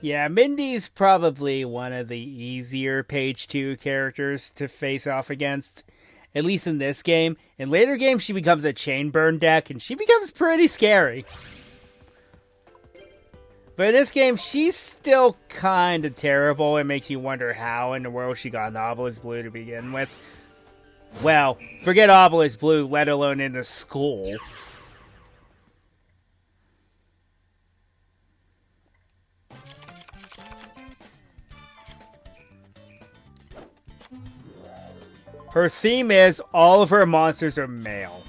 Yeah, Mindy's probably one of the easier page 2 characters to face off against. At least in this game. In later games, she becomes a chain burn deck, and she becomes pretty scary. But in this game, she's still kind of terrible. It makes you wonder how in the world she got an Obelisk Blue to begin with. Well, forget Obelisk Blue, let alone in the school. Her theme is all of her monsters are male.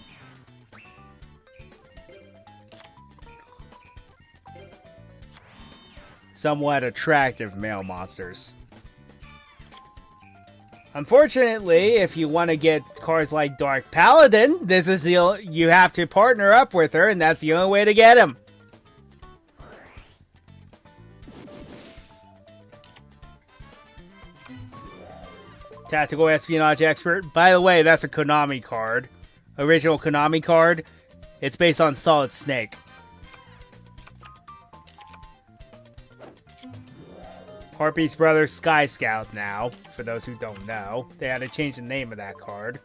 Somewhat attractive male monsters. Unfortunately, if you want to get cards like Dark Paladin, this is you have to partner up with her, and that's the only way to get him. Tactical Espionage Expert. By the way, that's a Konami card. Original Konami card. It's based on Solid Snake. Harpy's brother Sky Scout now, for those who don't know. They had to change the name of that card.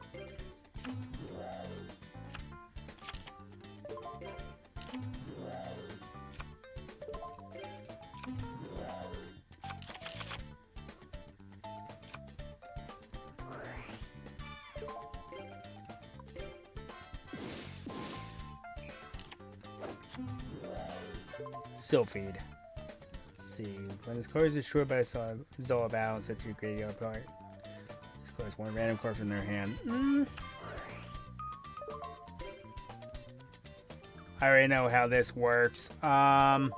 Sylphid. Let's see. When this card is destroyed by a Zola battle, set to your graveyard part. This card is one random card from their hand. I already know how this works. What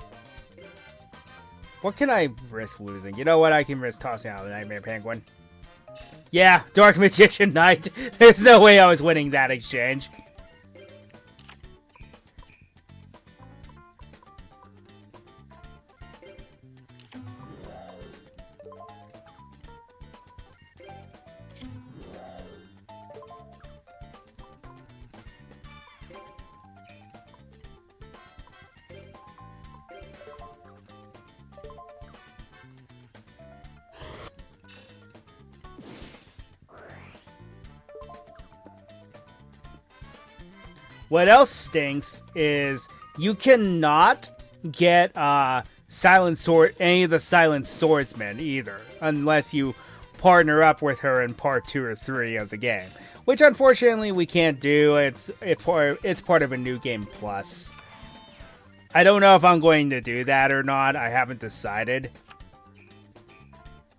can I risk losing? You know what? I can risk tossing out the Nightmare Penguin. Yeah, Dark Magician Knight. There's no way I was winning that exchange. What else stinks is you cannot get Silent Sword, any of the Silent Swordsmen either, unless you partner up with her in part 2 or 3 of the game, which unfortunately we can't do. It's part of a New Game Plus. I don't know if I'm going to do that or not. I haven't decided.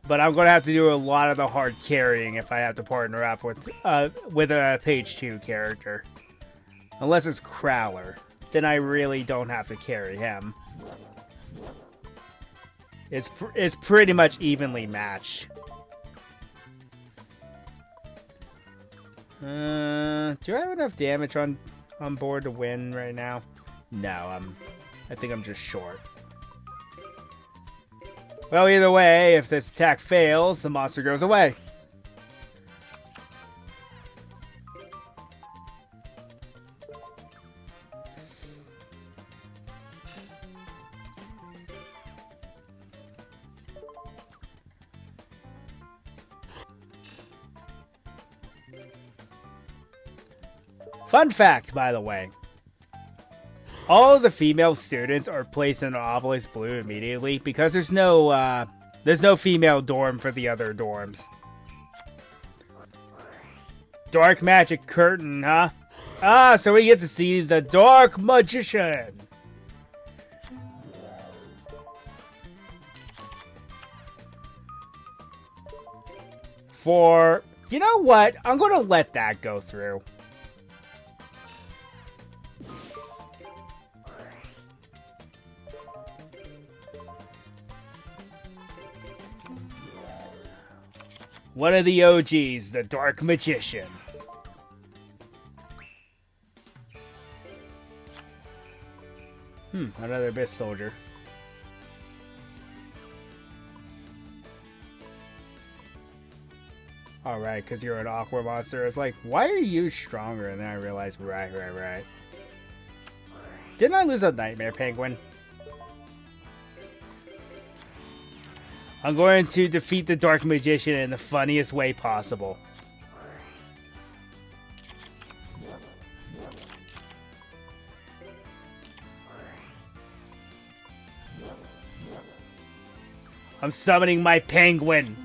But I'm going to have to do a lot of the hard carrying if I have to partner up with a page 2 character. Unless it's Crowler, then I really don't have to carry him. It's pretty much evenly matched. Do I have enough damage on board to win right now? No, I think I'm just short. Well, either way, if this attack fails, the monster goes away. Fun fact, by the way. All of the female students are placed in Obelisk Blue immediately because there's no female dorm for the other dorms. Dark Magic Curtain, huh? Ah, so we get to see the Dark Magician. You know what? I'm going to let that go through. One of the OGs, the Dark Magician. Another Abyss Soldier. Alright, because you're an Aqua monster. It's like, why are you stronger? And then I realized, right. Didn't I lose a Nightmare Penguin? I'm going to defeat the Dark Magician in the funniest way possible. I'm summoning my penguin.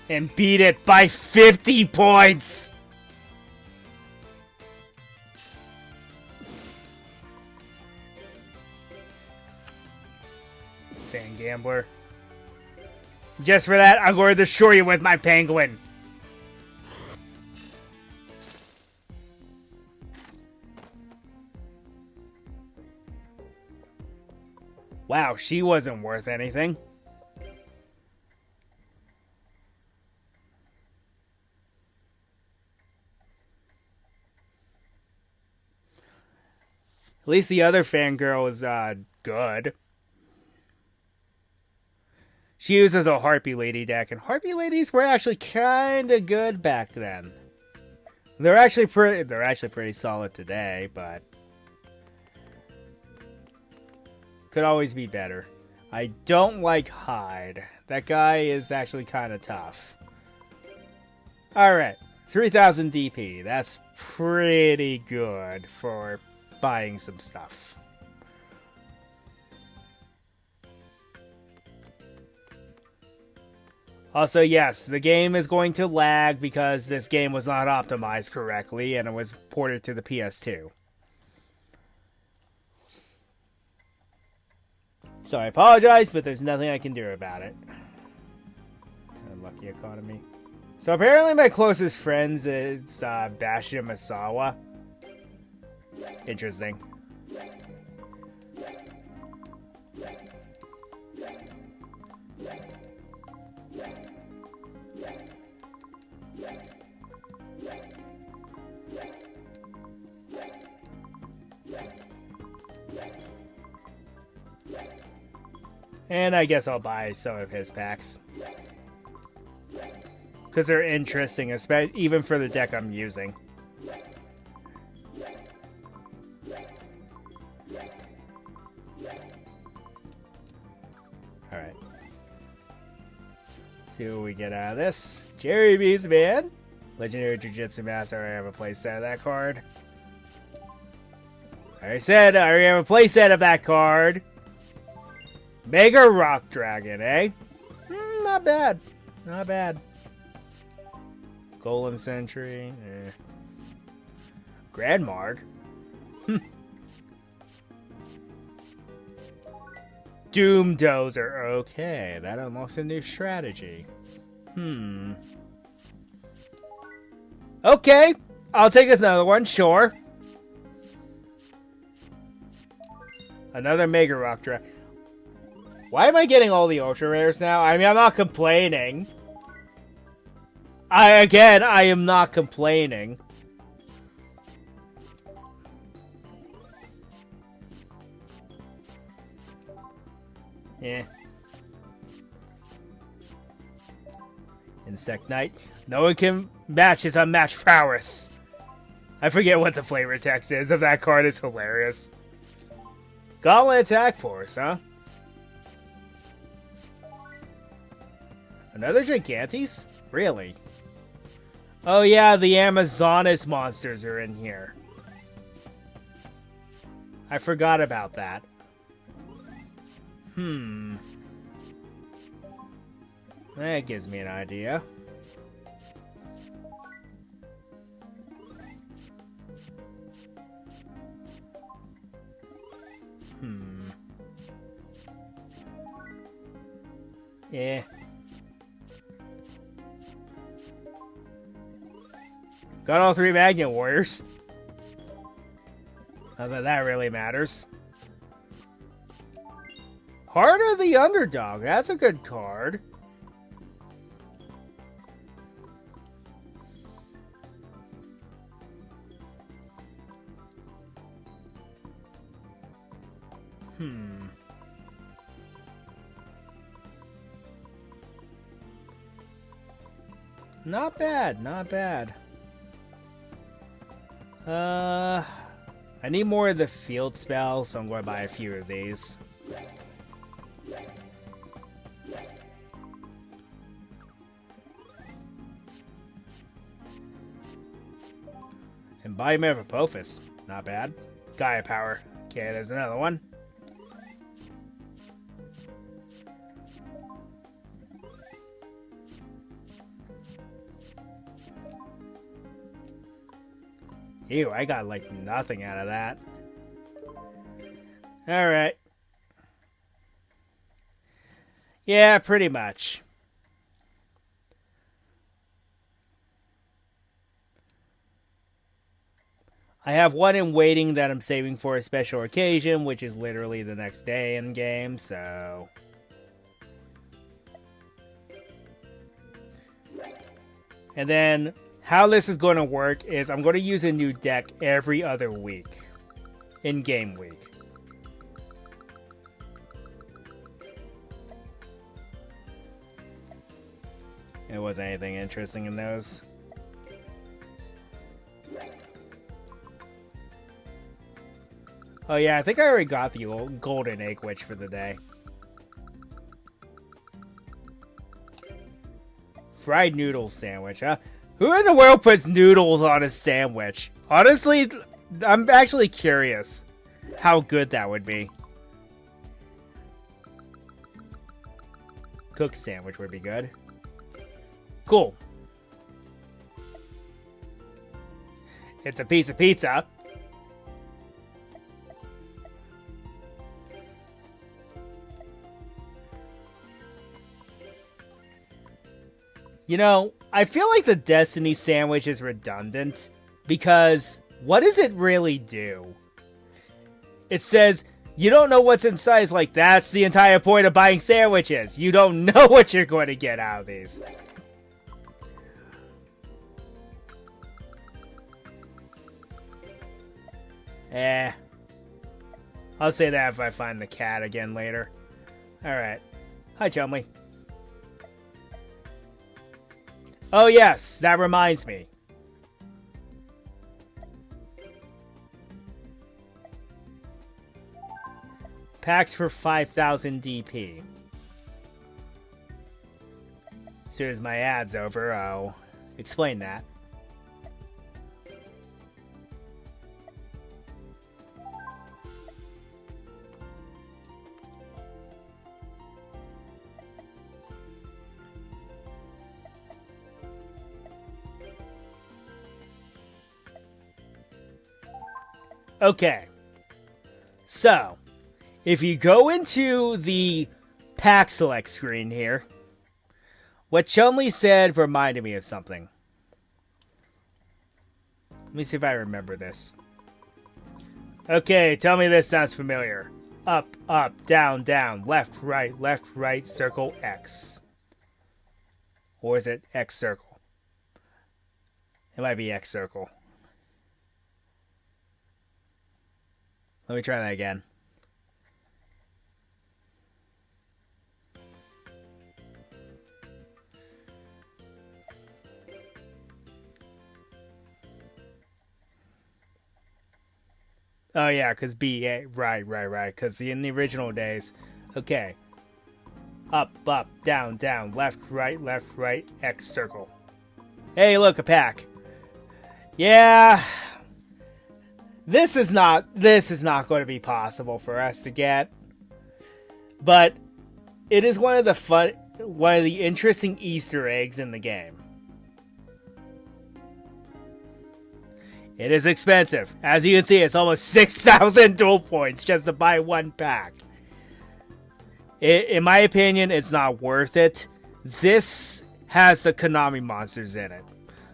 And beat it by 50 points. Sand Gambler. Just for that, I'm going to destroy you with my penguin. Wow, she wasn't worth anything. At least the other fangirl is good. She uses a Harpy Lady deck, and Harpy Ladies were actually kind of good back then. They're actually pretty solid today, but could always be better. I don't like Hyde. That guy is actually kind of tough. Alright, 3000 DP. That's pretty good for buying some stuff. Also, yes, the game is going to lag because this game was not optimized correctly and it was ported to the PS2. So I apologize, but there's nothing I can do about it. Unlucky economy. So apparently my closest friends is Bastion Misawa. Interesting. And I guess I'll buy some of his packs. Because they're interesting, especially even for the deck I'm using. Alright. See what we get out of this. Jerry Beats Man. Legendary Jujutsu Master. I already have a playset of that card. I already said I already have a playset of that card. Mega Rock Dragon, eh? Not bad. Not bad. Golem Sentry. Grand Marg. Doom Dozer. Okay, that unlocks a new strategy. Okay, I'll take another one, sure. Another Mega Rock Dragon. Why am I getting all the ultra rares now? I mean, I'm not complaining. I am not complaining. Yeah. Insect Knight. No one can match his unmatched prowess. I forget what the flavor text is of that card. It's hilarious. Gauntlet Attack Force, huh? Another Gigantes? Really? Oh yeah, the Amazonas monsters are in here. I forgot about that. That gives me an idea. Yeah. Got all 3 Magnet Warriors. Not that that really matters. Heart of the Underdog. That's a good card. Not bad, not bad. I I need more of the field spell, so I'm going to buy a few of these. And Biomove Apophis. Not bad. Gaia Power. Okay, there's another one. Ew, I got like nothing out of that. Alright. Yeah, pretty much. I have one in waiting that I'm saving for a special occasion, which is literally the next day in game, so... And then, how this is going to work is I'm going to use a new deck every other week. In game week. There wasn't anything interesting in those. Oh yeah, I think I already got the golden egg witch for the day. Fried noodle sandwich, huh? Who in the world puts noodles on a sandwich? Honestly, I'm actually curious how good that would be. Cooked sandwich would be good. Cool. It's a piece of pizza. You know, I feel like the Destiny sandwich is redundant, because what does it really do? It says, you don't know what's inside. It's like, that's the entire point of buying sandwiches. You don't know what you're going to get out of these. I'll say that if I find the cat again later. Alright. Hi, Chumley. Oh yes, that reminds me. Packs for 5,000 DP. As soon as my ad's over, I'll explain that. Okay, so if you go into the pack select screen here, what Chumley said reminded me of something. Let me see if I remember this. Okay, tell me this sounds familiar. Up, up, down, down, left, right, circle, X. Or is it X circle? It might be X circle. Let me try that again. Oh yeah, because B, A, right, because in the original days, okay. Up, down, left, right, X circle. Hey, look, a pack. Yeah... This is not going to be possible for us to get, but it is one of the interesting Easter eggs in the game. It is expensive. As you can see, it's almost 6,000 duel points just to buy one pack. In my opinion, it's not worth it. This has the Konami monsters in it.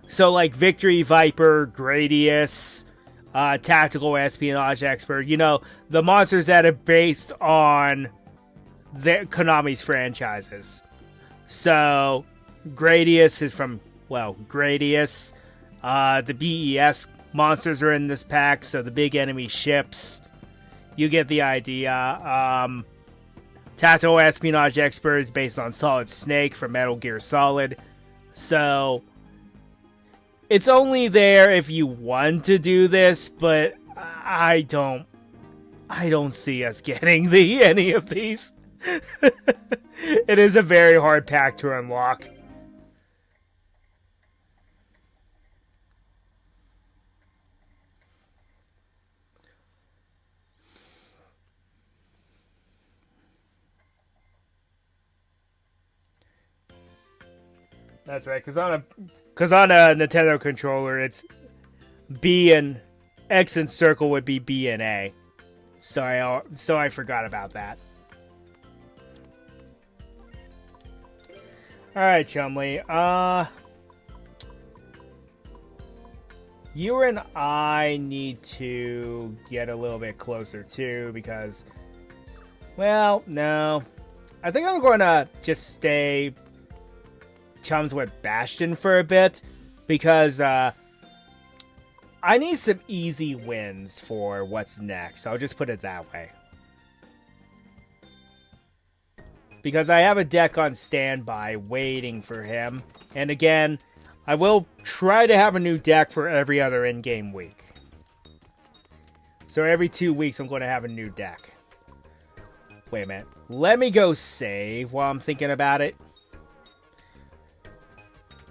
So like Victory Viper, Gradius, Tactical Espionage Expert, you know, the monsters that are based on the Konami's franchises. So, Gradius is from, well, Gradius. The BES monsters are in this pack, so the big enemy ships. You get the idea. Tactical Espionage Expert is based on Solid Snake from Metal Gear Solid. So... it's only there if you want to do this, but I don't see us getting any of these. It is a very hard pack to unlock. That's right, because on a Nintendo controller, it's B and X and circle would be B and A. So I forgot about that. All right, Chumley. You and I need to get a little bit closer too, because, well, no, I think I'm going to just stay chums with Bastion for a bit, because I need some easy wins for what's next. I'll just put it that way. Because I have a deck on standby waiting for him. And again, I will try to have a new deck for every other in-game week. So every 2 weeks I'm going to have a new deck. Wait a minute. Let me go save while I'm thinking about it.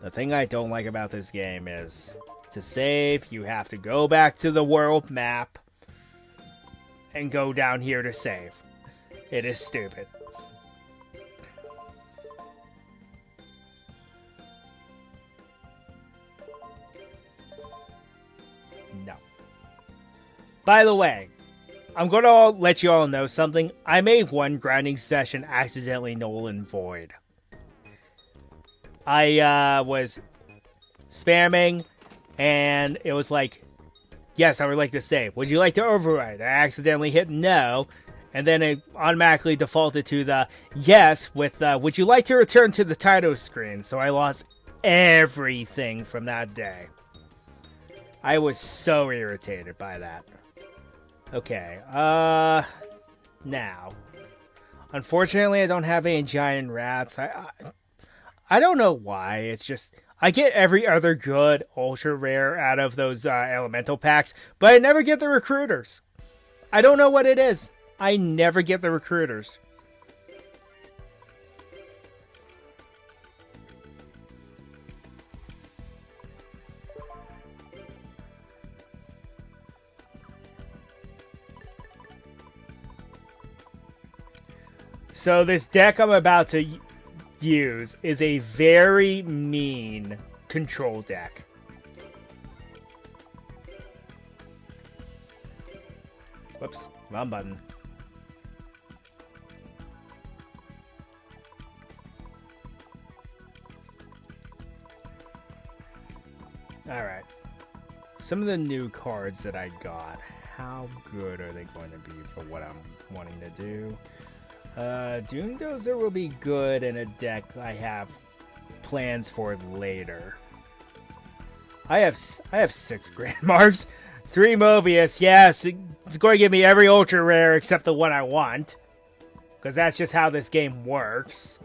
The thing I don't like about this game is, to save, you have to go back to the world map and go down here to save. It is stupid. No. By the way, I'm going to let you all know something. I made one grinding session accidentally null and void. I was spamming, and it was like, yes, I would like to save. Would you like to override? I accidentally hit no, and then it automatically defaulted to the yes with would you like to return to the title screen? So I lost everything from that day. I was so irritated by that. Okay, now. Unfortunately, I don't have any giant rats. I don't know why. It's just, I get every other good ultra rare out of those elemental packs, but I never get the recruiters. I don't know what it is. I never get the recruiters. So this deck I'm about to use is a very mean control deck. Whoops, wrong button. Alright. Some of the new cards that I got, how good are they going to be for what I'm wanting to do? Doomdozer will be good in a deck I have plans for later. I have 6 Grand Marks, 3 Mobius. Yes, it's going to give me every ultra rare except the one I want, because that's just how this game works.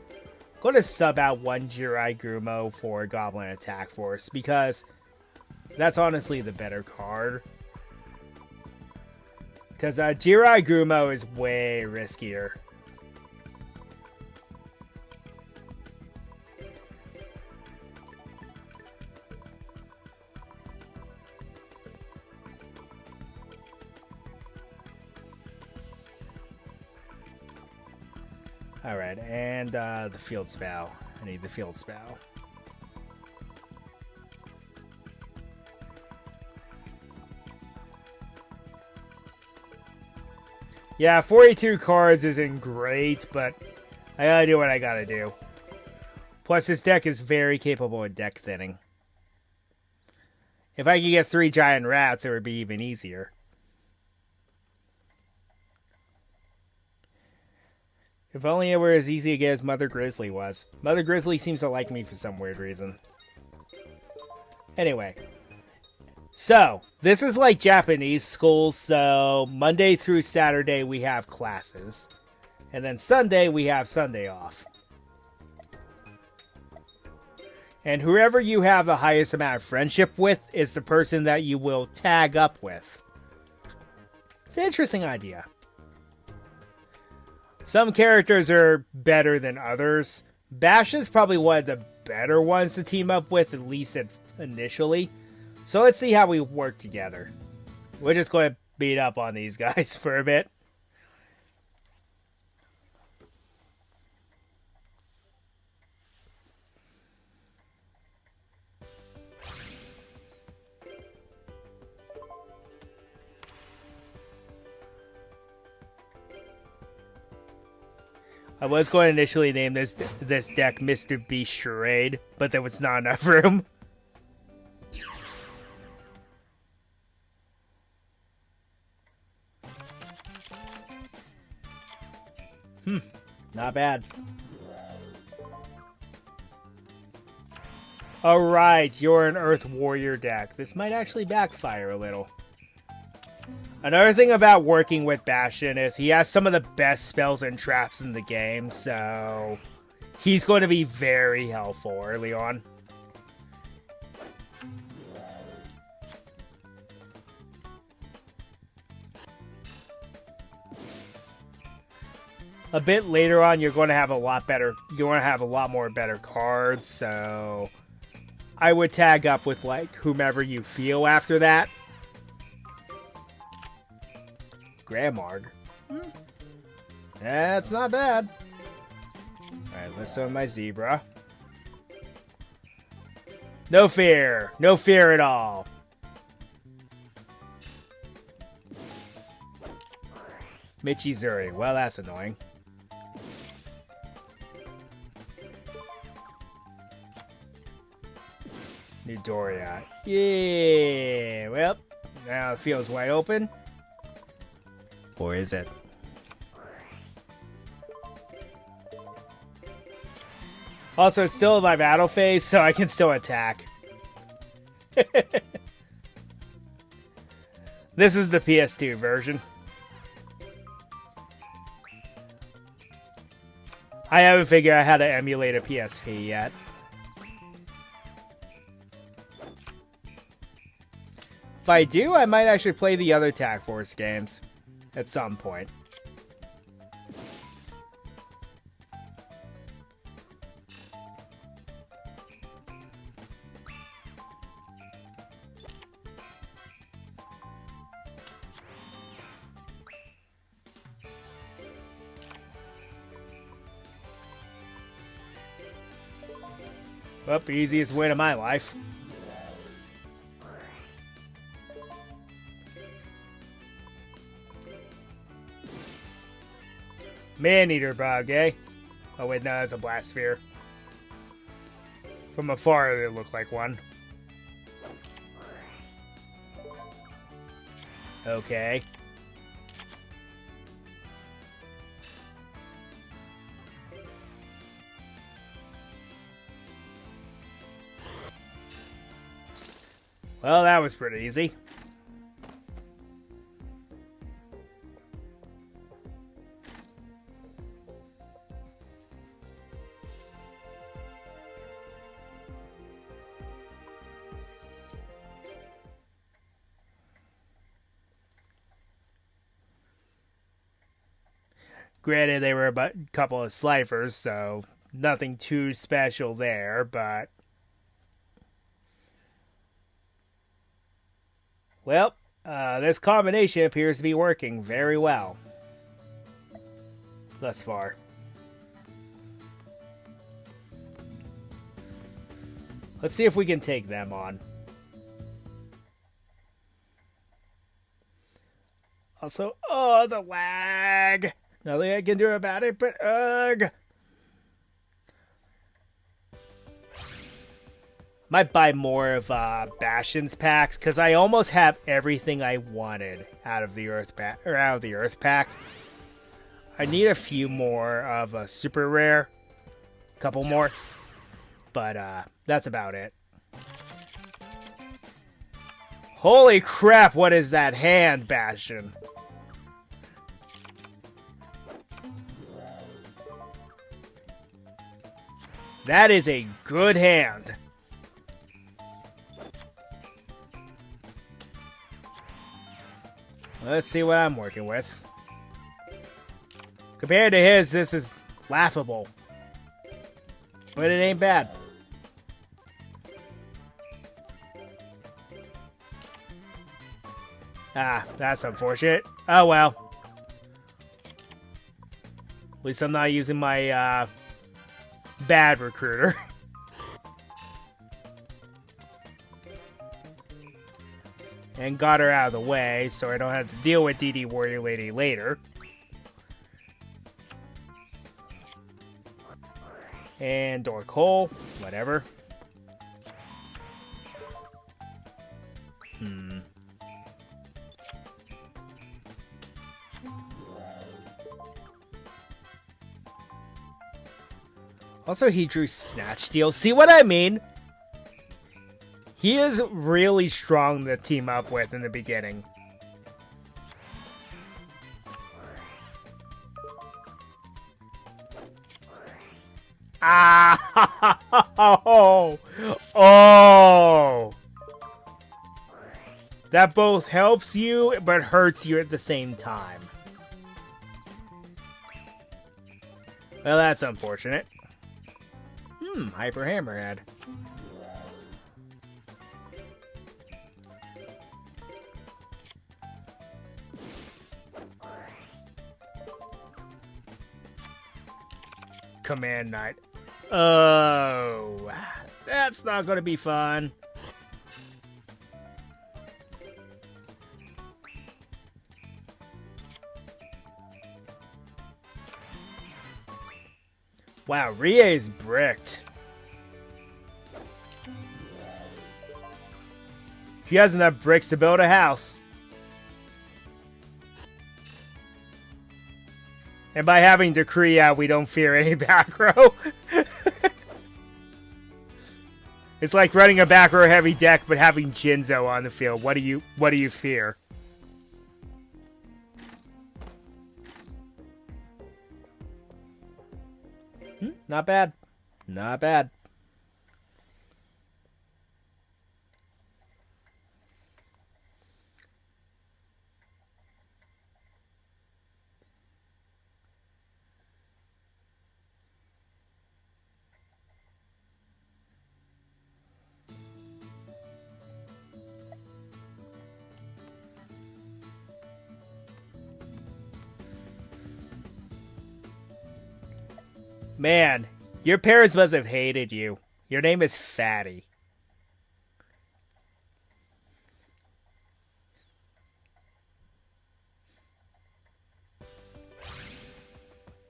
I'm going to sub out 1 Jirai Gumo for Goblin Attack Force, because that's honestly the better card. Because Jirai Gumo is way riskier. Alright, and the field spell. I need the field spell. Yeah, 42 cards isn't great, but I gotta do what I gotta do. Plus, this deck is very capable of deck thinning. If I could get 3 giant rats, it would be even easier. If only it were as easy to get as Mother Grizzly was. Mother Grizzly seems to like me for some weird reason. Anyway. So, this is like Japanese school, so Monday through Saturday we have classes. And then Sunday we have Sunday off. And whoever you have the highest amount of friendship with is the person that you will tag up with. It's an interesting idea. Some characters are better than others. Bastion's probably one of the better ones to team up with, at least initially. So let's see how we work together. We're just going to beat up on these guys for a bit. I was going to initially name this deck Mr. Beast Charade, but there was not enough room. Not bad. Alright, you're an Earth Warrior deck. This might actually backfire a little. Another thing about working with Bastion is he has some of the best spells and traps in the game, so he's going to be very helpful early on. A bit later on, you're going to have a lot better. You're going to have a lot more better cards, so I would tag up with like whomever you feel after that. Gramarg. That's not bad. Alright, let's summon my zebra. No fear. No fear at all. Michizuri. Well, that's annoying. Midoriya. Yeah. Well, now it feels wide open. Or is it? Also, it's still in my battle phase, so I can still attack. This is the PS2 version. I haven't figured out how to emulate a PSP yet. If I do, I might actually play the other Tag Force games at some point. Well, the easiest win of my life. Man-eater bug, eh? Oh wait, no, that's a blast sphere. From afar, it looked like one. Okay. Well, that was pretty easy. Granted, they were a couple of Slifers, so nothing too special there, but... Well, this combination appears to be working very well. Thus far. Let's see if we can take them on. Also, oh, the lag! Nothing I can do about it, but ugh! Might buy more of Bastion's packs, because I almost have everything I wanted out of the Earth pack, or out of the Earth pack. I need a few more of a super rare, a couple more, but that's about it. Holy crap! What is that hand, Bastion? That is a good hand. Let's see what I'm working with. Compared to his, this is laughable. But it ain't bad. Ah, that's unfortunate. Oh well. At least I'm not using my bad recruiter. And got her out of the way, so I don't have to deal with DD Warrior Lady later. And Dork Hole, whatever. Also, he drew Snatch Steal. See what I mean? He is really strong to team up with in the beginning. Ah! Oh! That both helps you, but hurts you at the same time. Well, that's unfortunate. Hyper Hammerhead. Command Knight. Oh, that's not going to be fun. Wow, Rie is bricked. He has enough bricks to build a house. And by having Decree out, we don't fear any back row. It's like running a back row heavy deck, but having Jinzo on the field. What do you fear? Not bad. Not bad. Man, your parents must have hated you. Your name is Fatty.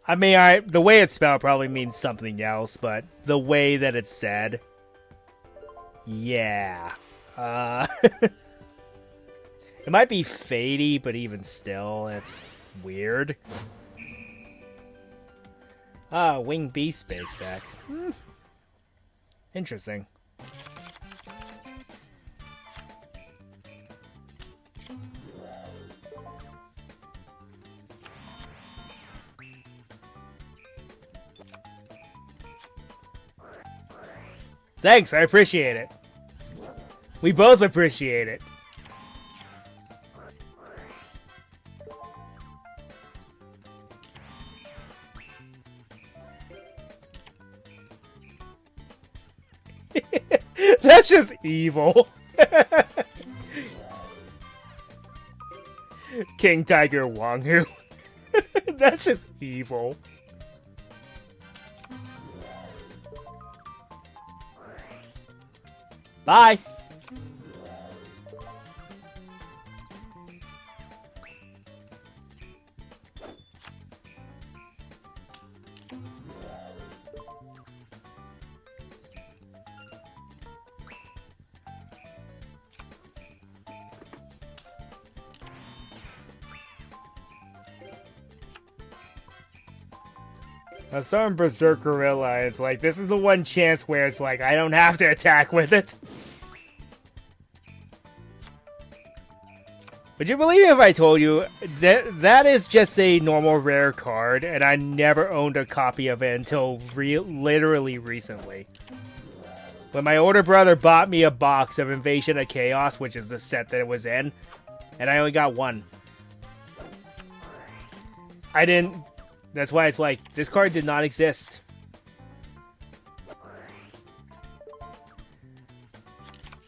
I mean, the way it's spelled probably means something else, but the way that it's said, yeah. It might be Fady, but even still, it's weird. Ah, Wing Beast space deck. Interesting. Thanks, I appreciate it. We both appreciate it. That's just evil. King Tiger Wanghu. That's just evil. Bye. Now, some Berserk Gorilla, it's like, this is the one chance where it's like, I don't have to attack with it. Would you believe if I told you that that is just a normal rare card, and I never owned a copy of it until literally recently? When my older brother bought me a box of Invasion of Chaos, which is the set that it was in, and I only got one. I didn't... That's why it's like, this card did not exist.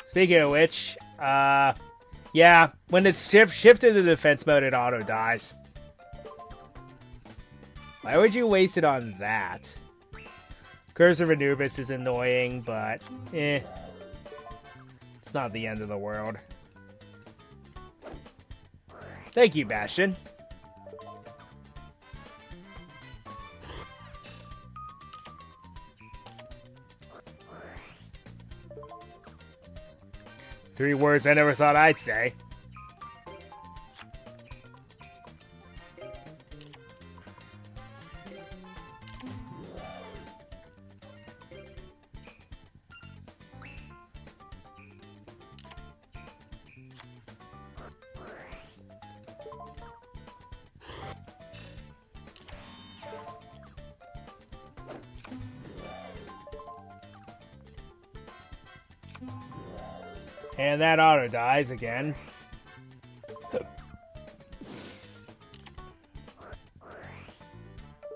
Speaking of which, yeah, when it's shifted to defense mode, it auto dies. Why would you waste it on that? Curse of Anubis is annoying, but it's not the end of the world. Thank you, Bastion. Three words I never thought I'd say. And that auto dies again.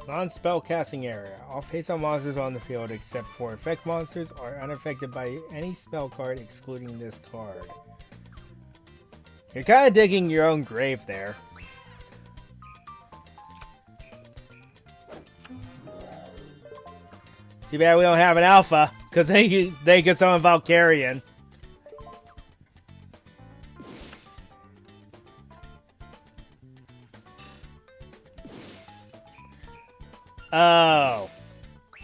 Non-spell casting area. All face-on monsters on the field except for effect monsters are unaffected by any spell card excluding this card. You're kind of digging your own grave there. Too bad we don't have an alpha, because they could summon Valkyrian. Oh,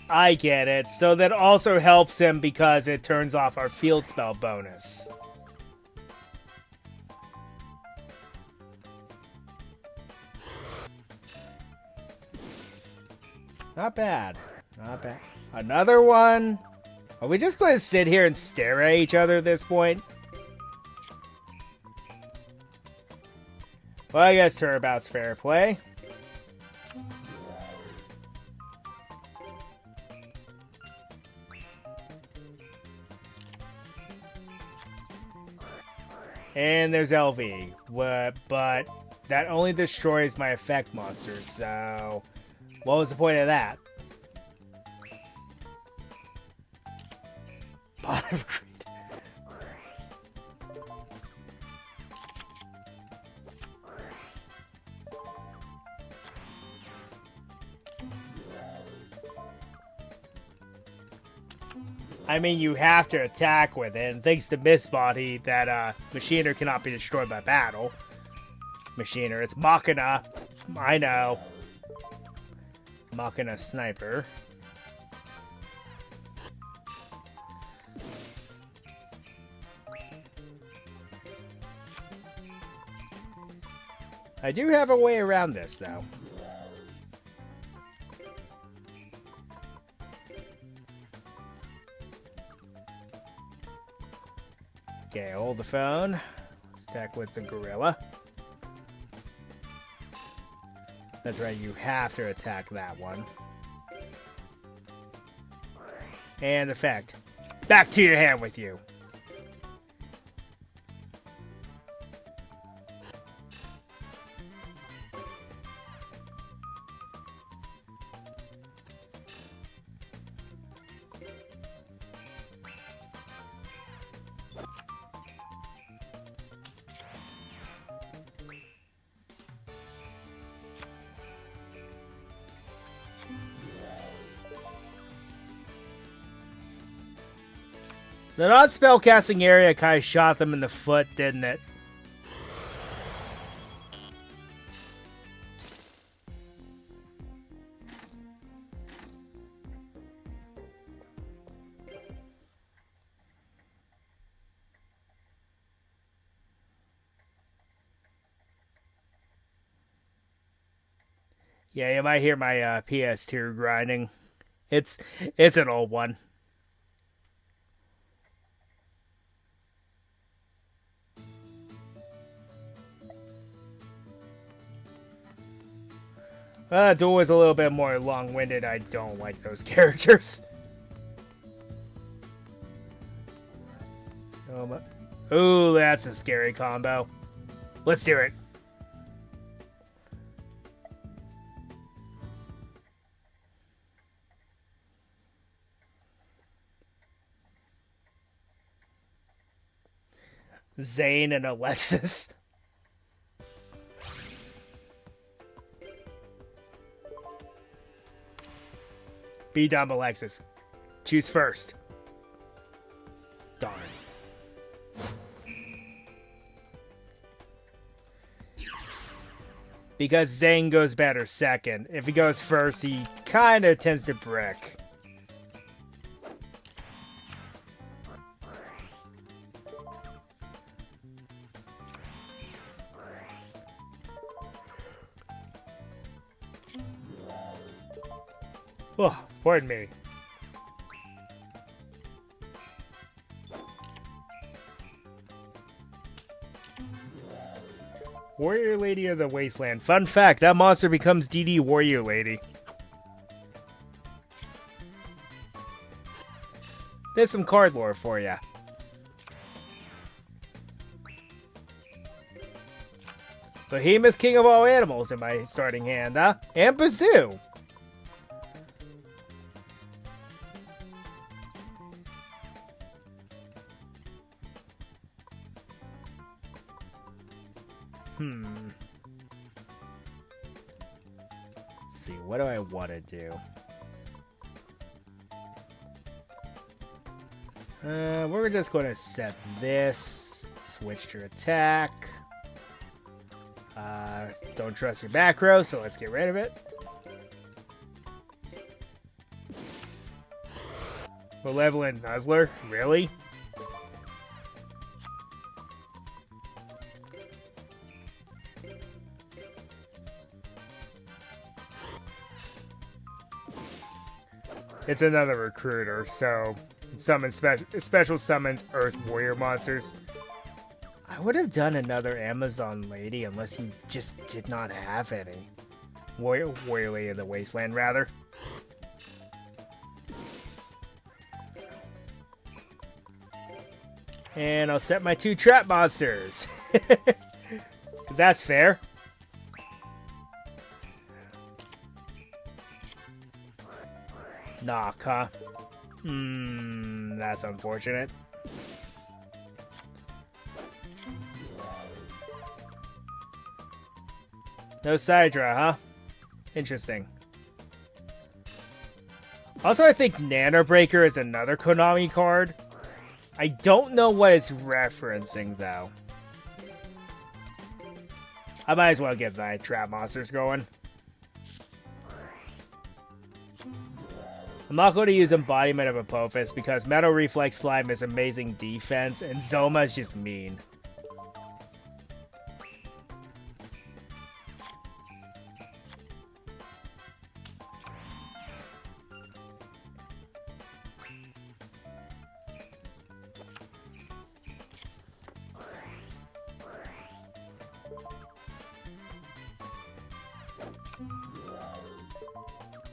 I get it. So that also helps him because it turns off our field spell bonus. Not bad. Not bad. Another one. Are we just going to sit here and stare at each other at this point? Well, I guess turnabout's fair play. And there's LV, but that only destroys my effect monsters, so what was the point of that? Pot of Greed. I mean, you have to attack with it, and thanks to Mistbody, that Machiner cannot be destroyed by battle. Machiner, it's Machina. I know. Machina Sniper. I do have a way around this, though. Okay, hold the phone. Let's attack with the gorilla. That's right, you have to attack that one. And effect. Back to your hand with you. The non-spellcasting area kind of shot them in the foot, didn't it? Yeah, you might hear my PS2 grinding. It's an old one. Duel is a little bit more long-winded. I don't like those characters. Ooh, that's a scary combo. Let's do it. Zane and Alexis. Be dumb, Alexis. Choose first. Darn. Because Zane goes better second. If he goes first, he kind of tends to brick. Oh, pardon me. Warrior Lady of the Wasteland. Fun fact, that monster becomes DD Warrior Lady. There's some card lore for ya. Behemoth, king of all animals in my starting hand, huh? And Bazoo. Let's see, what do I want to do? We're just going to set this. Switch to attack. Don't trust your back row, so let's get rid of it. Malevolent Nuzzler? Really? It's another recruiter, so summon special summons Earth Warrior monsters. I would have done another Amazon Lady unless you just did not have any. Warrior Lady of the Wasteland, rather. And I'll set my 2 trap monsters. Because that's fair. Knock, huh? That's unfortunate. No Sidra, huh? Interesting. Also, I think Nano Breaker is another Konami card. I don't know what it's referencing, though. I might as well get my trap monsters going. I'm not going to use Embodiment of Apophis because Metal Reflex Slime is amazing defense and Zoma is just mean.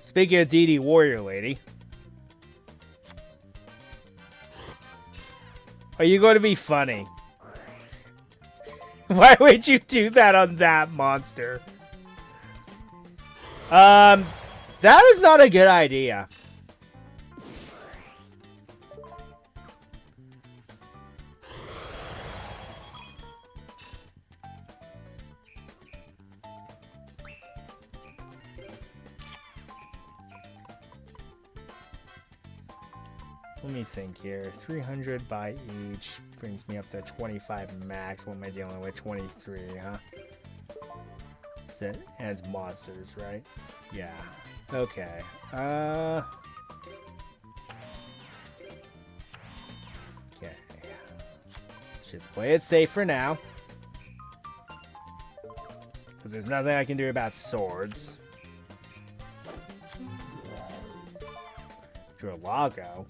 Speaking of DD Warrior Lady, are you going to be funny? Why would you do that on that monster? That is not a good idea. Let me think here. 300 by each brings me up to 25 max. What am I dealing with? 23, huh? And it's monsters, right? Yeah. Okay. Okay. Just play it safe for now. Because there's nothing I can do about swords. Dralago.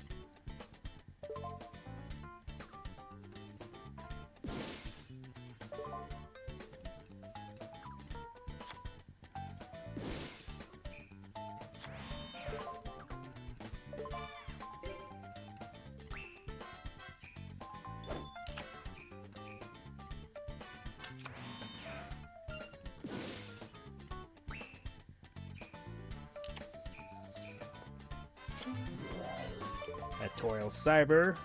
Editorial Cyber.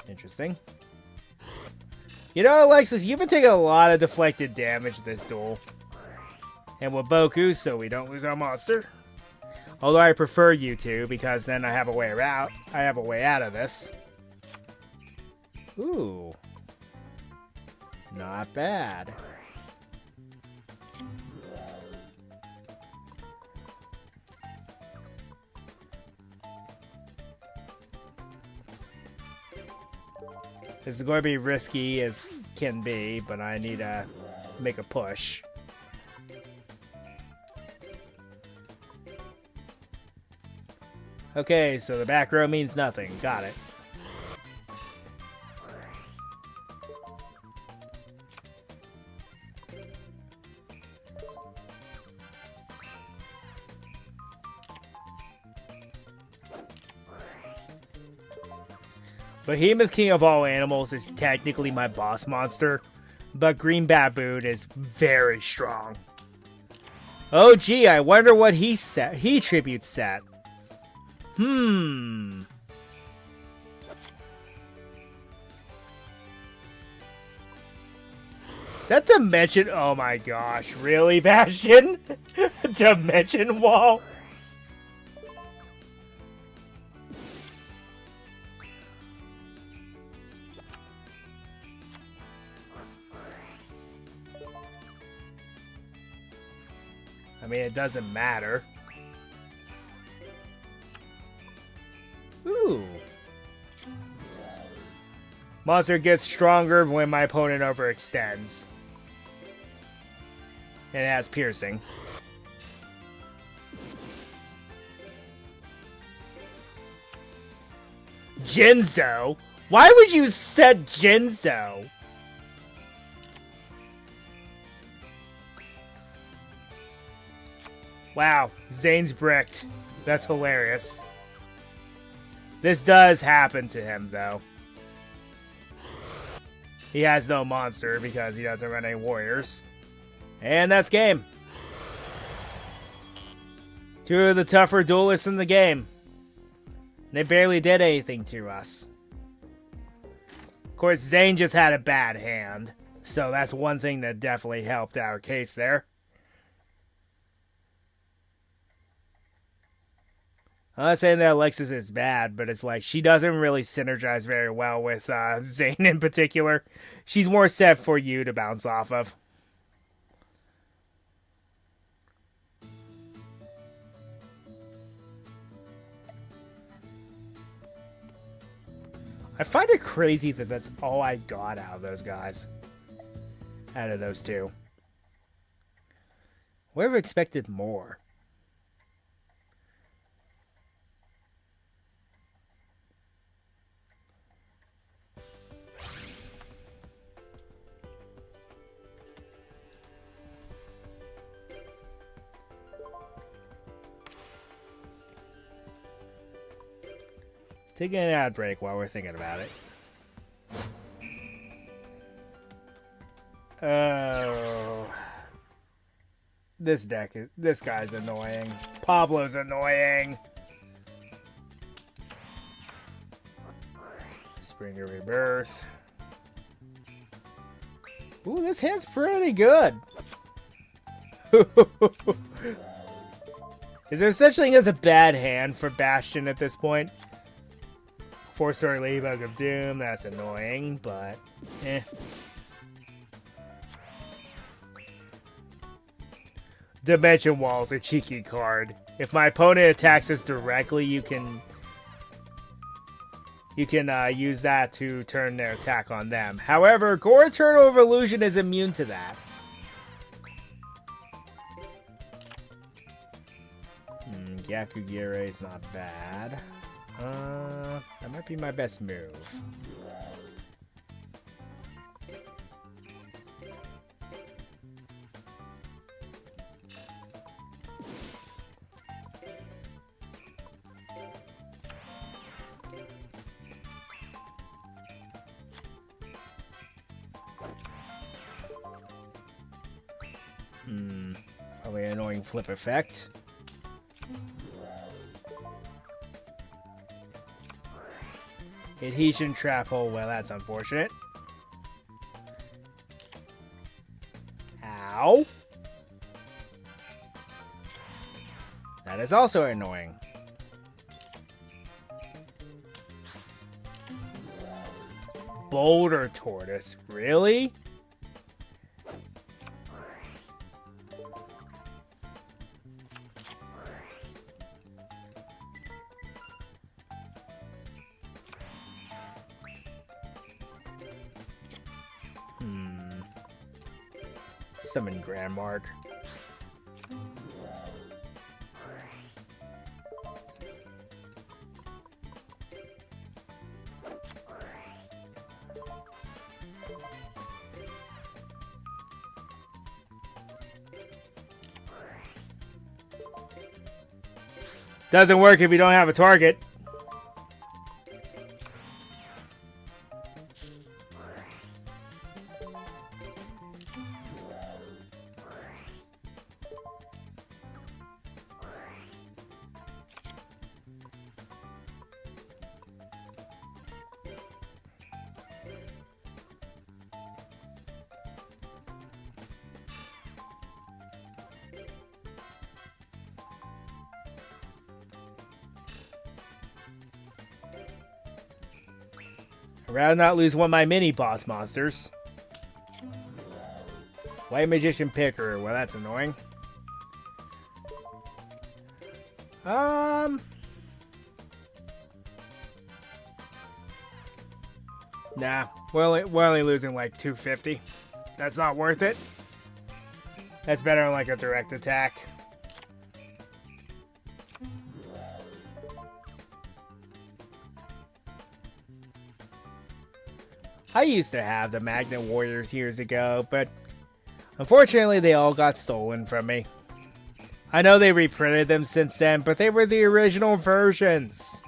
Interesting. You know, Alexis, you've been taking a lot of deflected damage this duel. And with Boku, so we don't lose our monster. Although I prefer you two, because then I have a way out. I have a way out of this. Ooh. Not bad. This is going to be risky as can be, but I need to make a push. Okay, so the back row means nothing. Got it. Behemoth King of all animals is technically my boss monster, but Green Baboon is very strong. Oh gee, I wonder what he tributes set. Is that Dimension? Oh my gosh, really, Bastion? Dimension Wall? I mean, it doesn't matter. Ooh. Monster gets stronger when my opponent overextends. And it has piercing. Jinzo? Why would you set Jinzo? Wow, Zane's bricked. That's hilarious. This does happen to him, though. He has no monster because he doesn't run any warriors. And that's game. Two of the tougher duelists in the game. They barely did anything to us. Of course, Zane just had a bad hand. So that's one thing that definitely helped our case there. I'm not saying that Alexis is bad, but it's like she doesn't really synergize very well with Zane in particular. She's more set for you to bounce off of. I find it crazy that that's all I got out of those guys. Out of those two. Would have expected more. Taking an ad break while we're thinking about it. Oh. This guy's annoying. Pablo's annoying. Springer Rebirth. Ooh, this hand's pretty good. Is there such thing as a bad hand for Bastion at this point? 4-star Ladybug of Doom, that's annoying, but eh. Dimension Wall's a cheeky card. If my opponent attacks us directly, you can use that to turn their attack on them. However, Gore Eternal of Illusion is immune to that. Gyakugire is not bad. That might be my best move. Probably an annoying flip effect. Adhesion Trap Hole, well, that's unfortunate. Ow. That is also annoying. Boulder tortoise. Really? Summon Grandmark. Doesn't work if you don't have a target. I'd rather not lose one of my mini boss monsters. White Magician Picker. Well, that's annoying. Nah, we're only losing like 250. That's not worth it. That's better than like a direct attack. I used to have the Magnet Warriors years ago, but unfortunately they all got stolen from me. I know they reprinted them since then, but they were the original versions.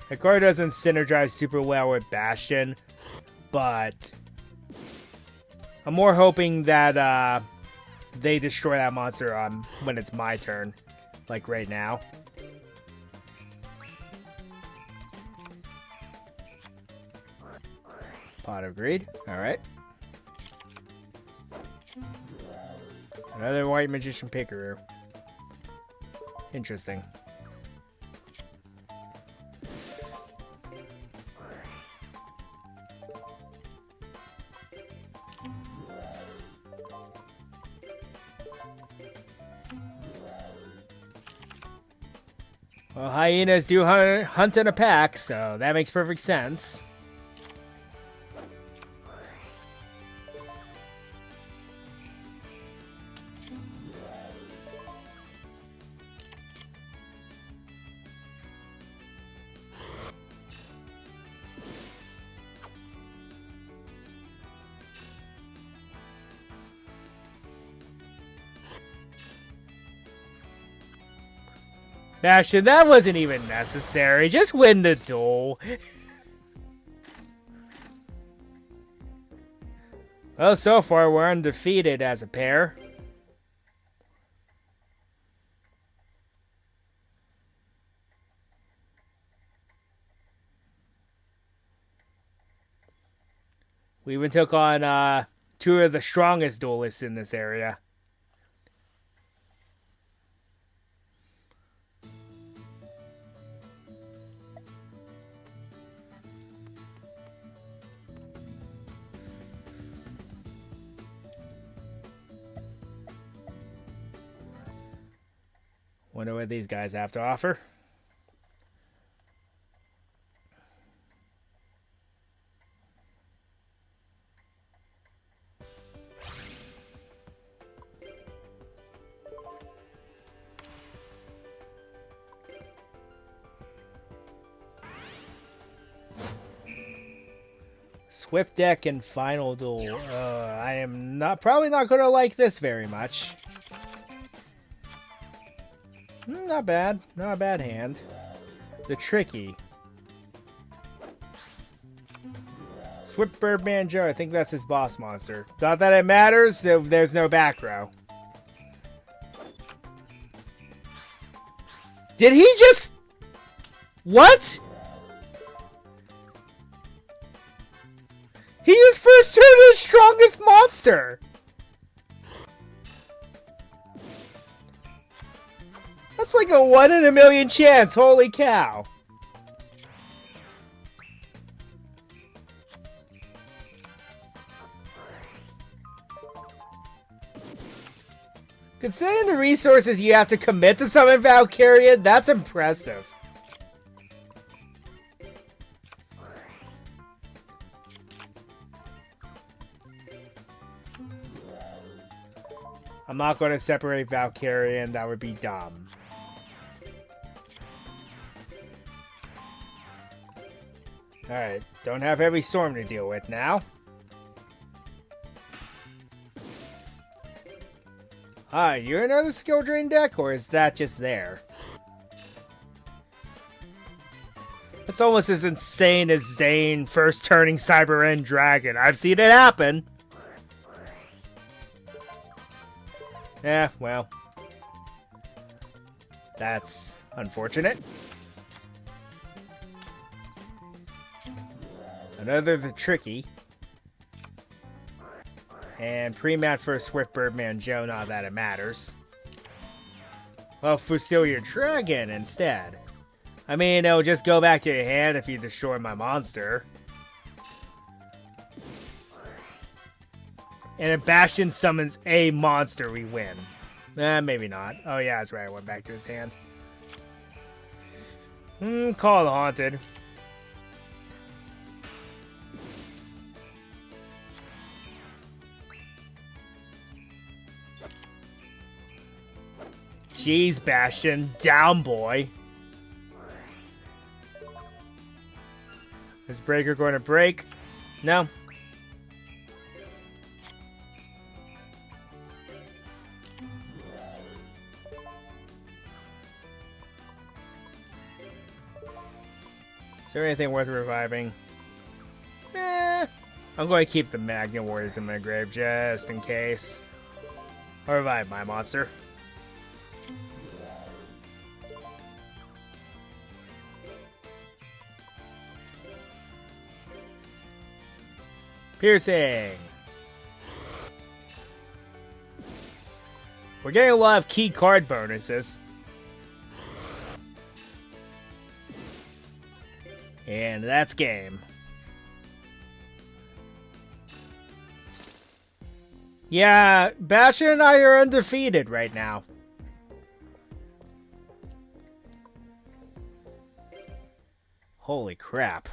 The card doesn't synergize super well with Bastion, but I'm more hoping that they destroy that monster when it's my turn, like right now. Pot of Greed. Alright. Another White Magician Pickeroo. Interesting. Well, hyenas do hunt in a pack, so that makes perfect sense. Bastion, that wasn't even necessary. Just win the duel. Well, so far we're undefeated as a pair. We even took on two of the strongest duelists in this area. Wonder what these guys have to offer. Swift Deck and Final Duel. I am probably not going to like this very much. Not bad. Not a bad hand. The Tricky. Swiftbird Banjo. I think that's his boss monster. Not that it matters. There's no back row. Did he just... What? He was first turned into the strongest monster! That's like a 1 in a million chance, holy cow. Considering the resources you have to commit to summon Valkyria, that's impressive. I'm not going to separate Valkyria, and that would be dumb. Alright, don't have heavy storm to deal with now. Ah, you're another skill drain deck, or is that just there? That's almost as insane as Zane first turning Cyber End Dragon. I've seen it happen. Yeah, well. That's unfortunate. Another the tricky. And pre-mat for Swift Birdman Joe, not that it matters. Well, Fusillier Dragon instead. I mean, it'll just go back to your hand if you destroy my monster. And if Bastion summons a monster, we win. Maybe not. Oh yeah, that's right, I went back to his hand. Call the Haunted. Jeez, Bastion. Down, boy. Is Breaker going to break? No. Is there anything worth reviving? I'm going to keep the Magna Warriors in my grave just in case. I'll revive my monster. Piercing. We're getting a lot of key card bonuses. And that's game. Yeah, Bastion and I are undefeated right now. Holy crap.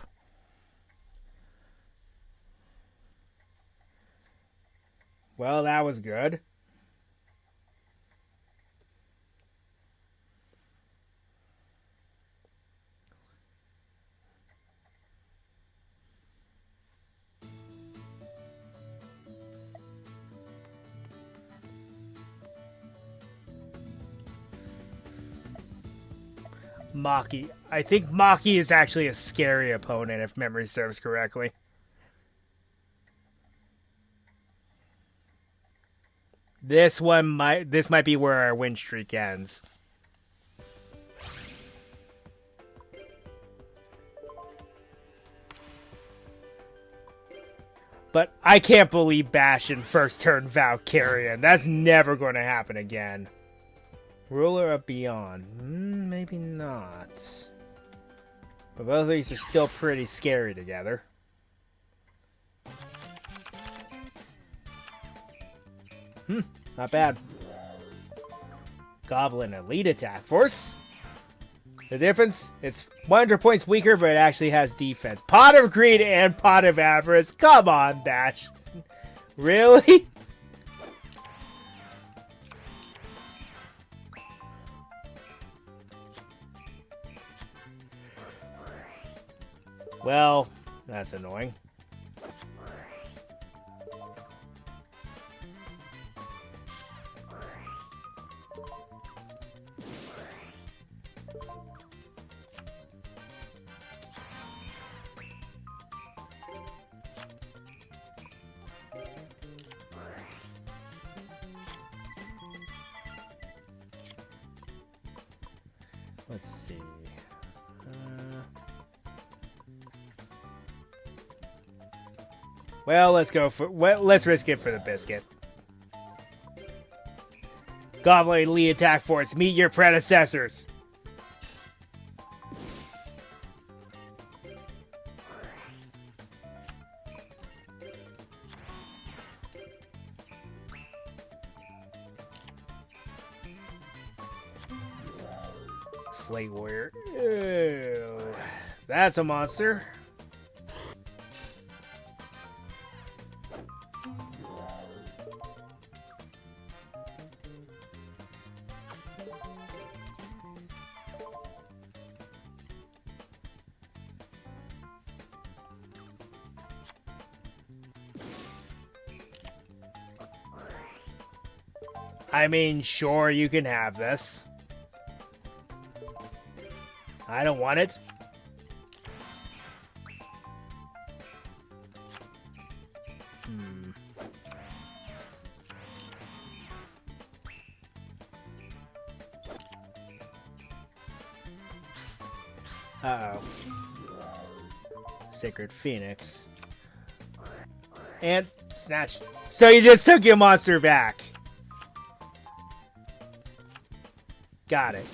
Well, that was good. Maki. I think Maki is actually a scary opponent if memory serves correctly. This might be where our win streak ends. But I can't believe Bastion first turn Valkyrian. That's never going to happen again. Ruler of Beyond. Maybe not. But both of these are still pretty scary together. Not bad. Goblin Elite Attack Force. The difference, it's 100 points weaker, but it actually has defense. Pot of Greed and Pot of Avarice. Come on, Bash. Really? Well, that's annoying. Let's see. Well, let's risk it for the biscuit. Goblin Elite Attack Force, meet your predecessors. Slate Warrior. Ew. That's a monster. I mean, sure, you can have this. I don't want it. Uh-oh. Sacred Phoenix. And snatched. So you just took your monster back. Got it.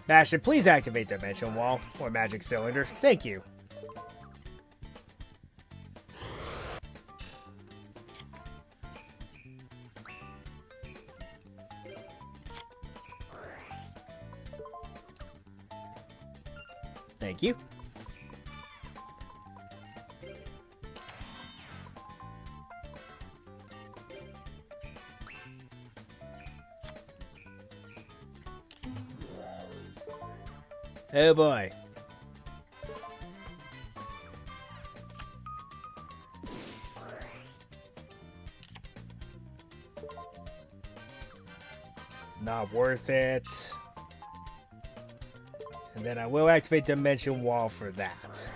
Bastion, please activate Dimension Wall or Magic Cylinder. Thank you. Thank you. Oh boy. Not worth it. And then I will activate Dimension Wall for that.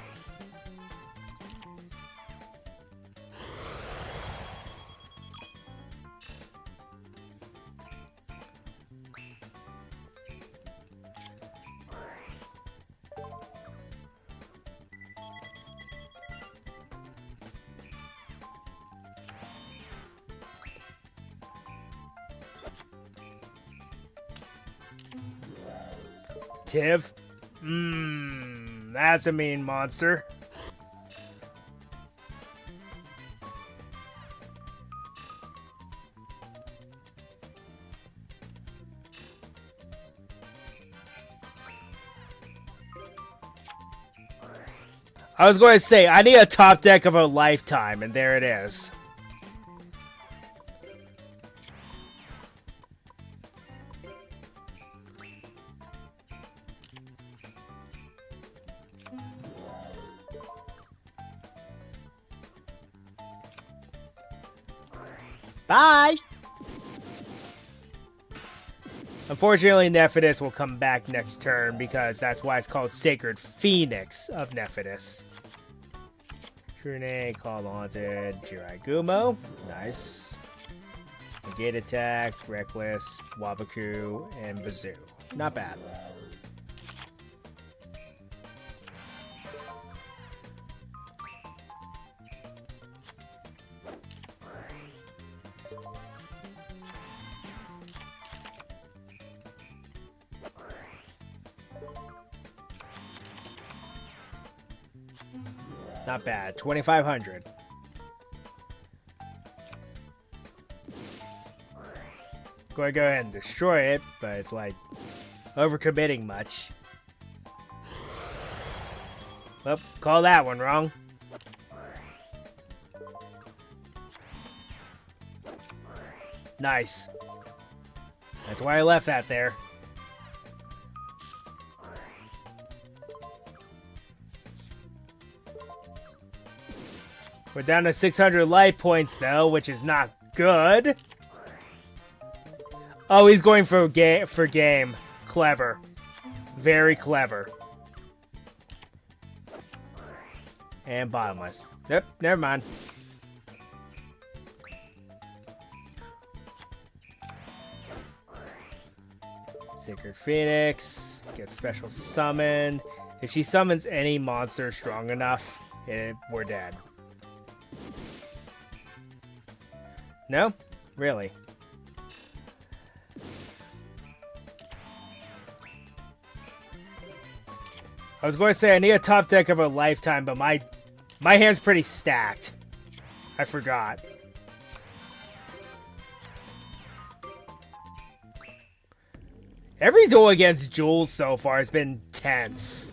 Tiv? That's a mean monster. I was going to say, I need a top deck of a lifetime, and there it is. Bye! Unfortunately, Nephidus will come back next turn because that's why it's called Sacred Phoenix of Nephidus. Trune, Called Haunted, Jiraigumo. Nice. Negate Attack, Reckless, Wabaku, and Bazoo. Not bad. Not bad. 2,500. Going to go ahead and destroy it, but it's like overcommitting much. Well, call that one wrong. Nice. That's why I left that there. We're down to 600 life points, though, which is not good. Oh, he's going for game. Clever. Very clever. And bottomless. Yep, never mind. Sacred Phoenix. Get special summon. If she summons any monster strong enough, we're dead. No? Really? I was going to say I need a top deck of a lifetime, but my hand's pretty stacked. I forgot. Every duel against Jules so far has been tense.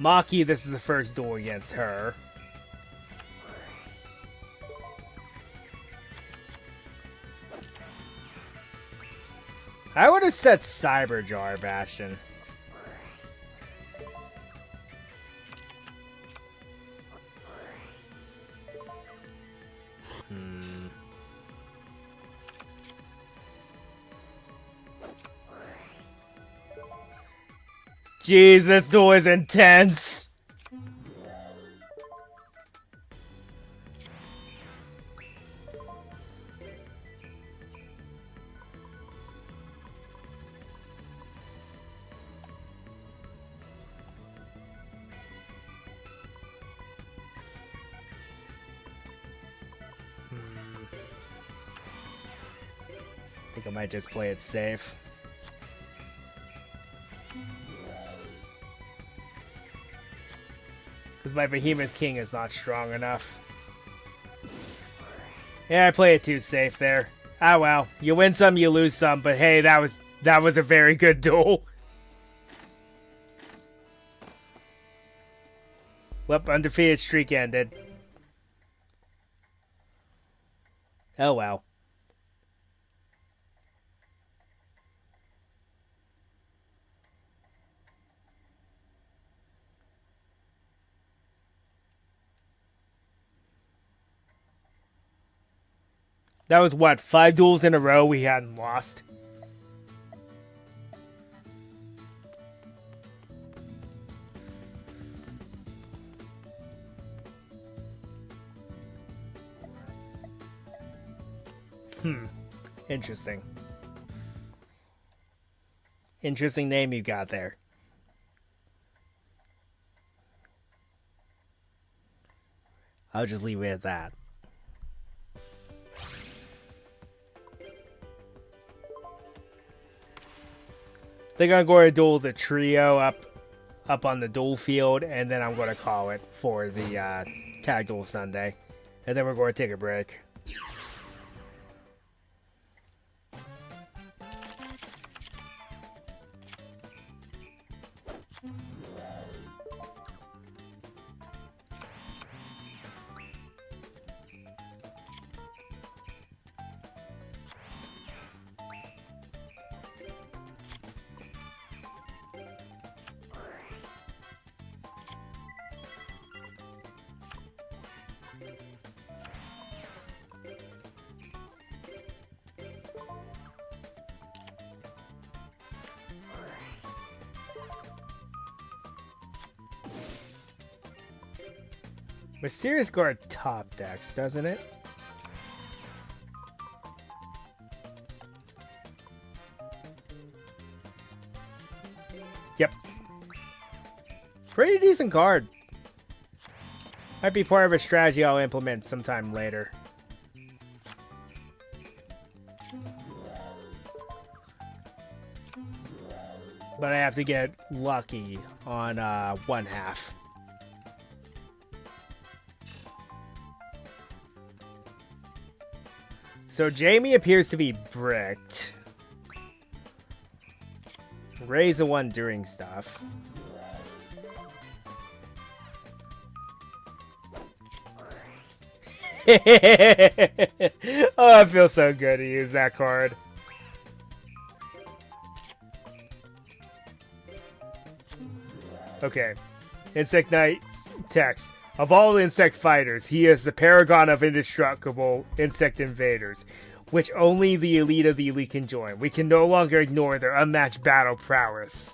Maki, this is the first duel against her. I would have set Cyberjar, Bastion. Jeez, this duel is intense. I think I might just play it safe. Because my Behemoth King is not strong enough. Yeah, I play it too safe there. Ah well, you win some, you lose some, but hey, that was a very good duel. Well, undefeated streak ended. Oh well. That was what, 5 duels in a row we hadn't lost? Interesting. Interesting name you got there. I'll just leave it at that. I think I'm going to duel the trio up on the duel field, and then I'm going to call it for the Tag Duel Sunday. And then we're going to take a break. Mysterious Guard top decks, doesn't it? Yep. Pretty decent card. Might be part of a strategy I'll implement sometime later. But I have to get lucky on one half. So Jamie appears to be bricked. Ray's the one doing stuff. Oh, it feels so good to use that card. Okay. Insect Knight's text. Of all insect fighters, he is the paragon of indestructible insect invaders. which only the elite of the elite can join. We can no longer ignore their unmatched battle prowess.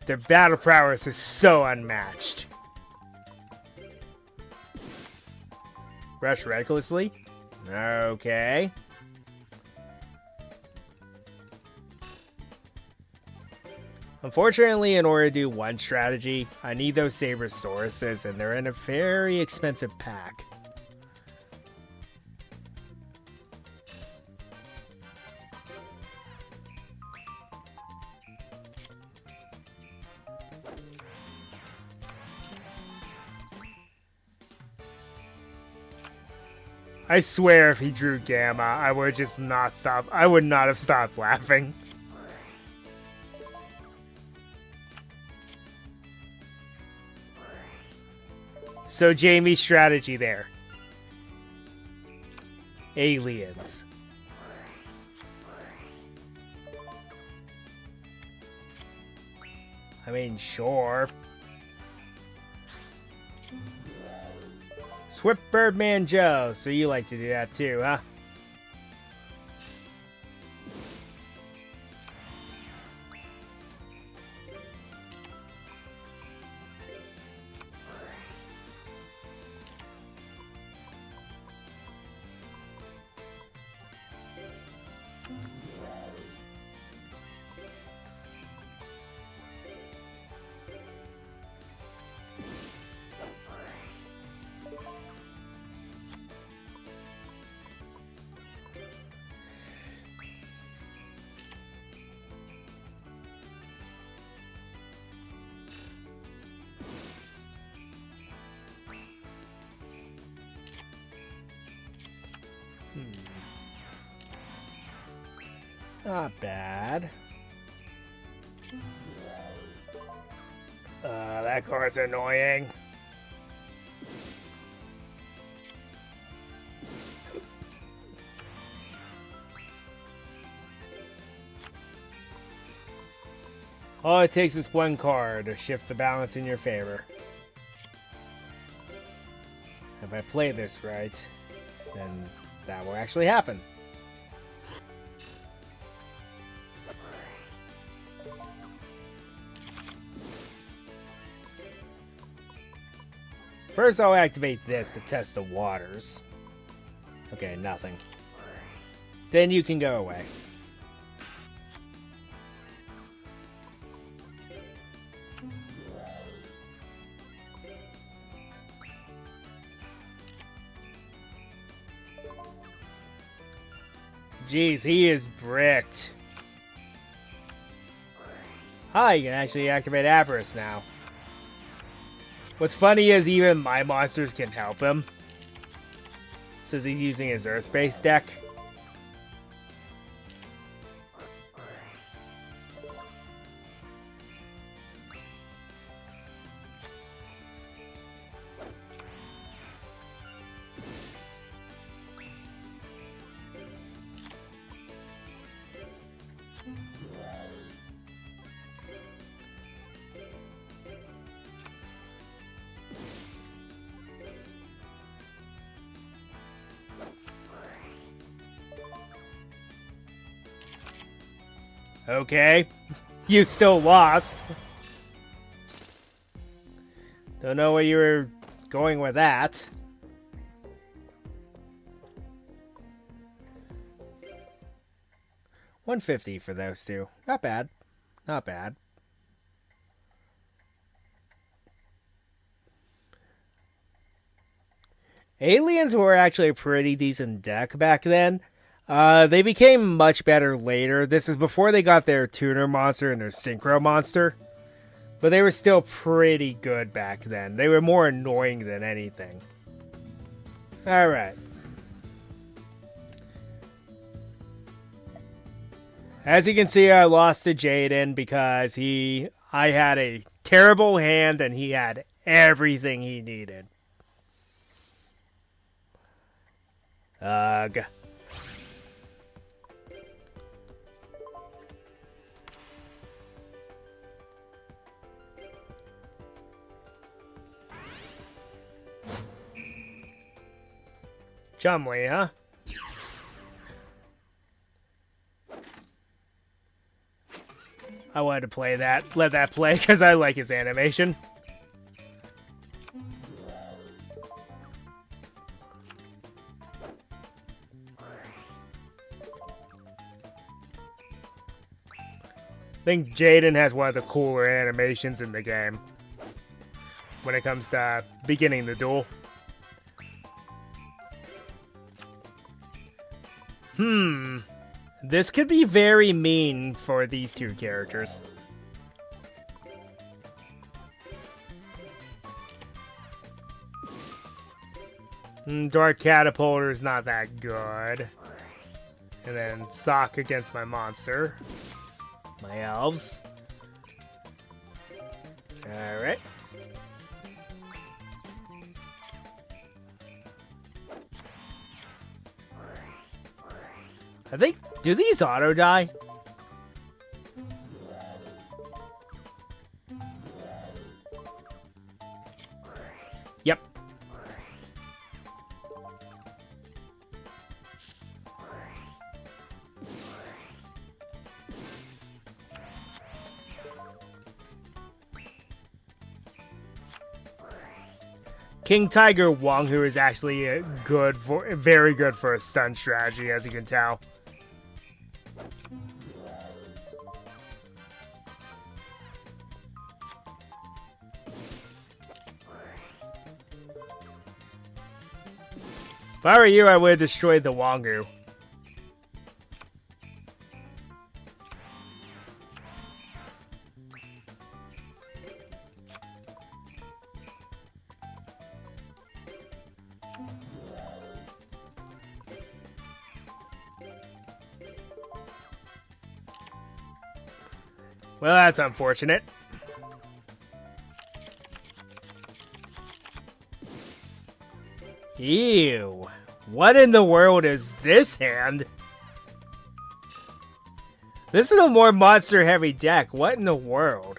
Their battle prowess is so unmatched. Rush recklessly? Okay. Unfortunately, in order to do one strategy, I need those Sabrosauruses, and they're in a very expensive pack. I swear if he drew Gamma, I would just not stop. I would not have stopped laughing. So Jamie's strategy there. Aliens. I mean, sure. Swift Birdman Joe, so you like to do that too, huh? Not bad. That card's annoying. All it takes is one card to shift the balance in your favor. If I play this right, then that will actually happen. First, I'll activate this to test the waters. Okay, nothing. Then you can go away. Jeez, he is bricked. Hi, you can actually activate Avarice now. What's funny is even my monsters can help him. Says he's using his Earth-based deck. Okay, you still lost. Don't know where you were going with that. $150 for those two. Not bad. Not bad. Aliens were actually a pretty decent deck back then. They became much better later. This is before they got their tuner monster and their synchro monster. But they were still pretty good back then. They were more annoying than anything. Alright. As you can see, I lost to Jaden because I had a terrible hand and he had everything he needed. Ugh. Chumley, huh? I wanted to play that. Let that play because I like his animation. I think Jaden has one of the cooler animations in the game when it comes to beginning the duel. This could be very mean for these two characters. Dark Catapulter is not that good. And then Sock against my monster. My elves. Alright. I think, do these auto die? Yep. King Tiger Wanghu is actually very good for a stun strategy, as you can tell. If I were you, I would have destroyed the Wanghu. Well, that's unfortunate. Ew. What in the world is this hand? This is a more monster-heavy deck. What in the world?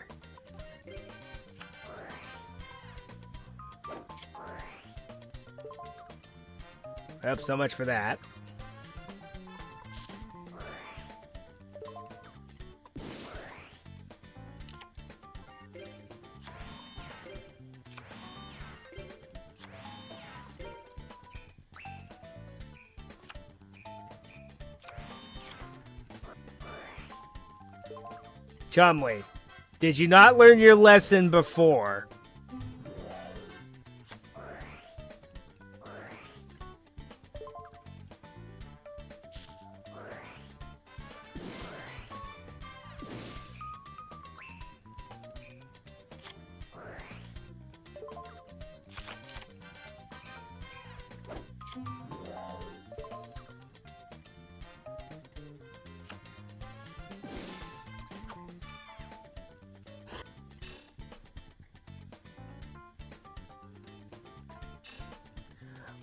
Yep, so much for that. Chumley, did you not learn your lesson before?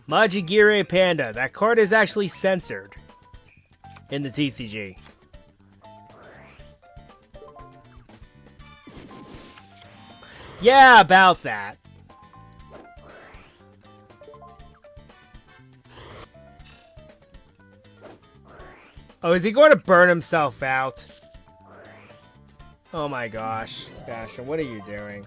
Majigire Panda. That card is actually censored in the TCG. Yeah, about that. Oh, is he going to burn himself out? Oh my gosh. Bastion, what are you doing?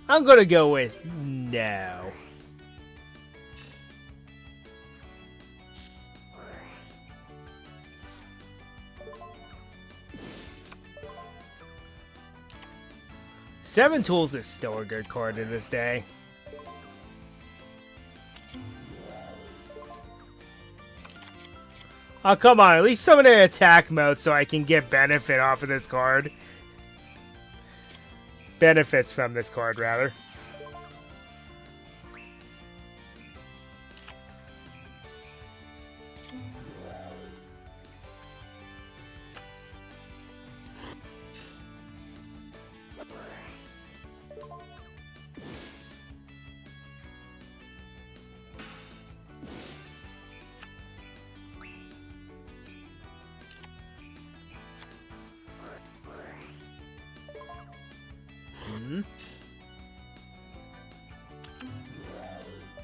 I'm gonna go with no. Seven Tools is still a good card in this day. Oh, come on. At least summon an attack mode so I can get benefit off of this card. benefits from this card, rather.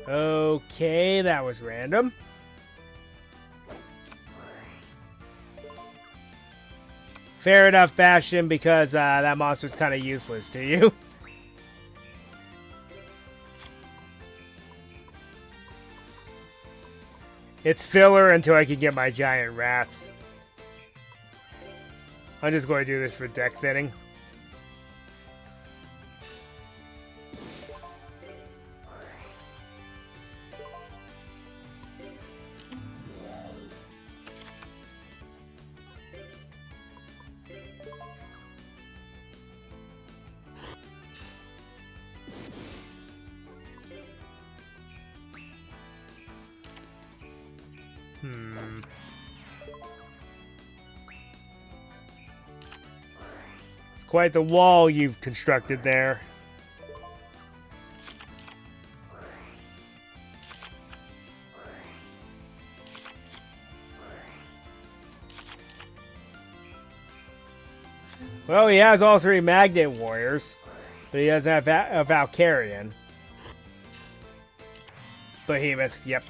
Okay, that was random. Fair enough, Bastion, because that monster's kind of useless to you. It's filler until I can get my giant rats. I'm just going to do this for deck thinning. It's quite the wall you've constructed there. Well, he has all three Magnet Warriors, but he doesn't have a Valkyrian. Behemoth, yep.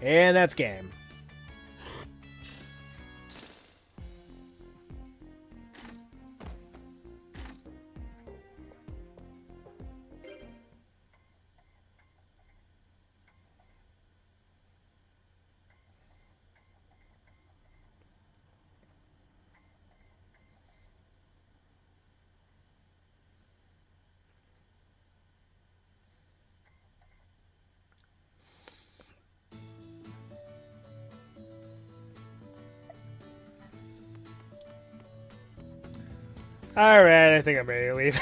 And that's game. Alright, I think I'm ready to leave.